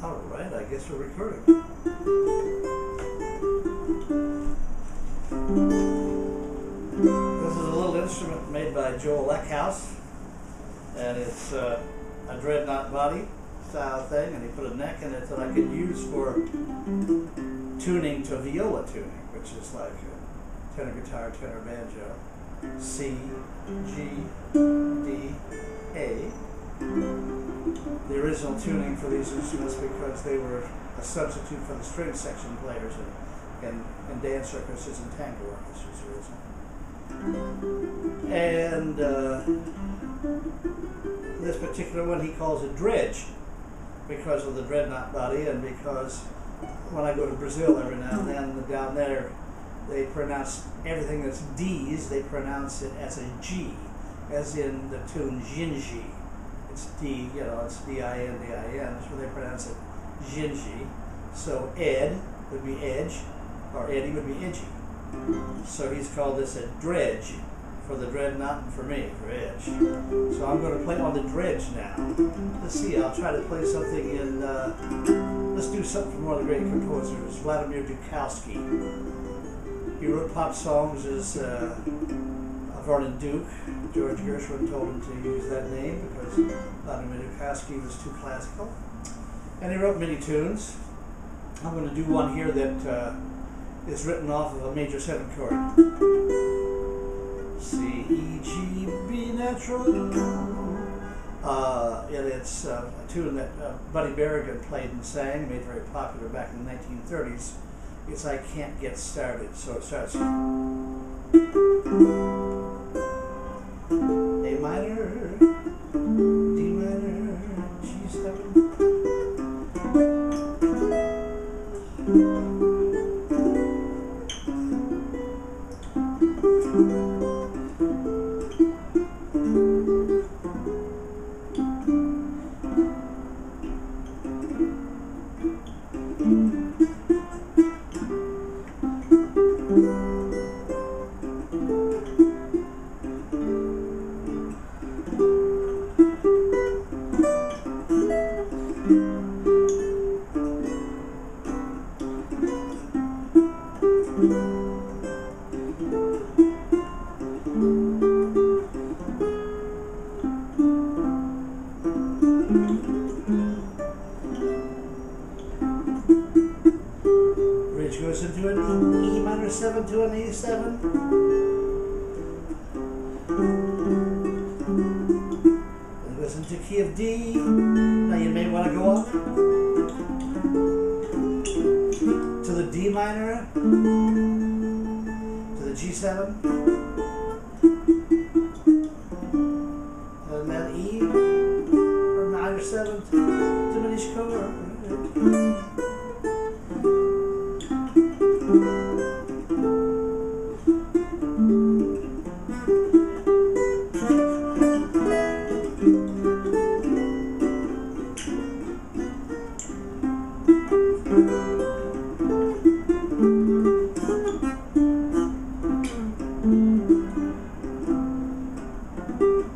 Alright, I guess we're recording. This is a little instrument made by Joel Eckhaus, and it's a dreadnought body style thing, and he put a neck in it that I could use for tuning to viola tuning, which is like a tenor guitar, tenor banjo, C, G, D, A. The original tuning for these instruments because they were a substitute for the string section players in dance orchestras and tango orchestras originally. And this particular one he calls a dredge because of the dreadnought body, and because when I go to Brazil every now and then, down there they pronounce everything that's D's, they pronounce it as a G, as in the tune Gingi. It's D, you know, it's D-I-N, D-I-N, so they pronounce it Gingi. So Ed would be edge, or Eddy would be edgy. So he's called this a dredge for the dreadnought and for me, for edge. So I'm going to play on the dredge now. Let's see, I'll try to play something in, let's do something from one of the great composers, Vladimir Dukowski. He wrote pop songs as Vernon Duke. George Gershwin told him to use that name because Vladimir Dukowski was too classical. And he wrote many tunes. I'm going to do one here that is written off of a major 7 chord. C, E, G, B natural. And it's a tune that Buddy Berrigan played and sang, made very popular back in the 1930s. It's I Can't Get Started, so it starts A minor, D minor, G7. Bridge goes into an E minor 7 to an A7. Then goes into key of D. Now you may want to go up to the D minor, to the G7, and then E or minor 7th diminished chord.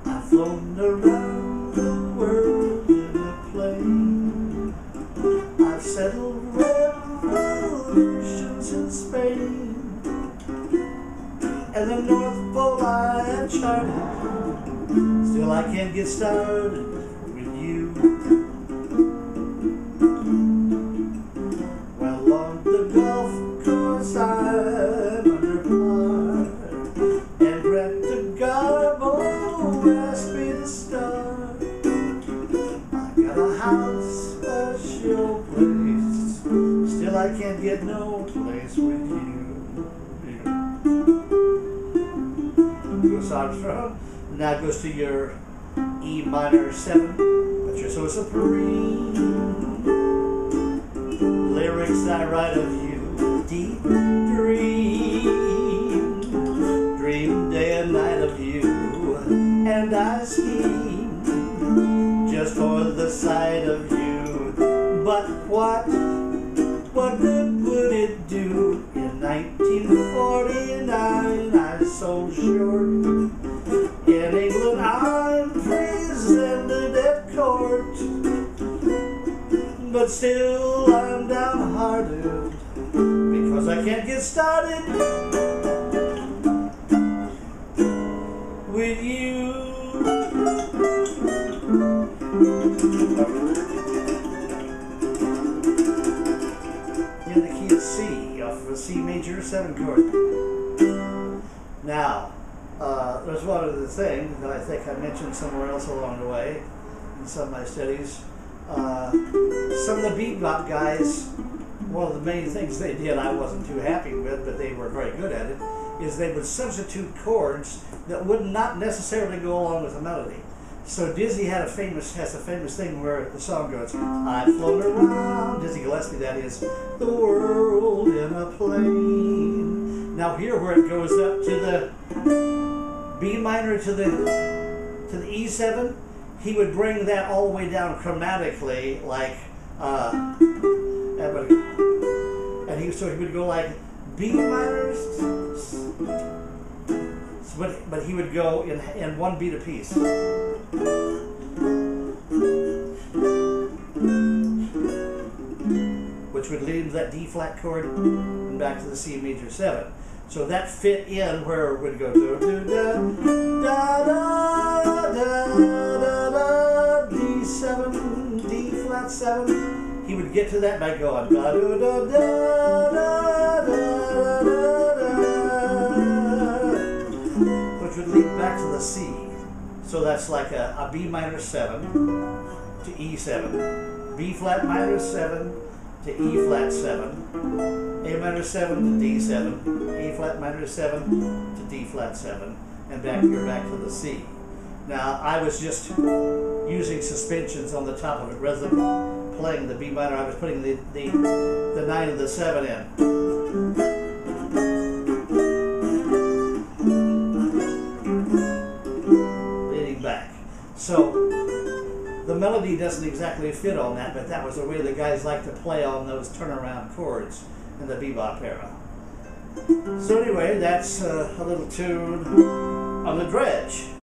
I've flown around the world in a plane. I've settled revolutions in Spain, and the North Pole I have charted. Still I can't get started with you. Well, on the golf course I'm under par, and Brett de Garbo asked me to start. I got a house, a show place, still I can't get no place with you. Louis Armstrong. Now it goes to your E minor 7, but you're so supreme. Lyrics I write of you, deep dream. Dream day and night of you, and I scheme just for the sight of you. But what good would it do? In 1949 I sold short. In England I'm presented at court. but still I'm downhearted because I can't get started with you. In the key of C, off of a C major 7 chord. Now, there's one other thing that I think I mentioned somewhere else along the way in some of my studies. Some of the bebop guys, one of the main things they did I wasn't too happy with, but they were very good at it, is they would substitute chords that would not necessarily go along with the melody. So Dizzy has a famous thing where the song goes, I float around, Dizzy Gillespie that is, the world in a plane. Now here where it goes up to the B minor to the E7, he would bring that all the way down chromatically, like, and he would go like B minor, but he would go in 1 beat apiece. Which would lead to that D flat chord and back to the C major 7. So that fit in where it would go do do da da da da da D7 D flat 7. He would get to that by going da da da da da da da, which would lead back to the C. So that's like a B minor 7 to E7, B flat minor 7 to E flat 7, A minor 7 to D7, A flat minor 7 to D flat 7, and you're back to the C. Now I was just using suspensions on the top of it rather than playing the B minor. I was putting the 9 and the 7 in. Leading back. So the melody doesn't exactly fit on that, but that was the way the guys like to play on those turnaround chords in the bebop era. So anyway, that's a little tune on the Dredge.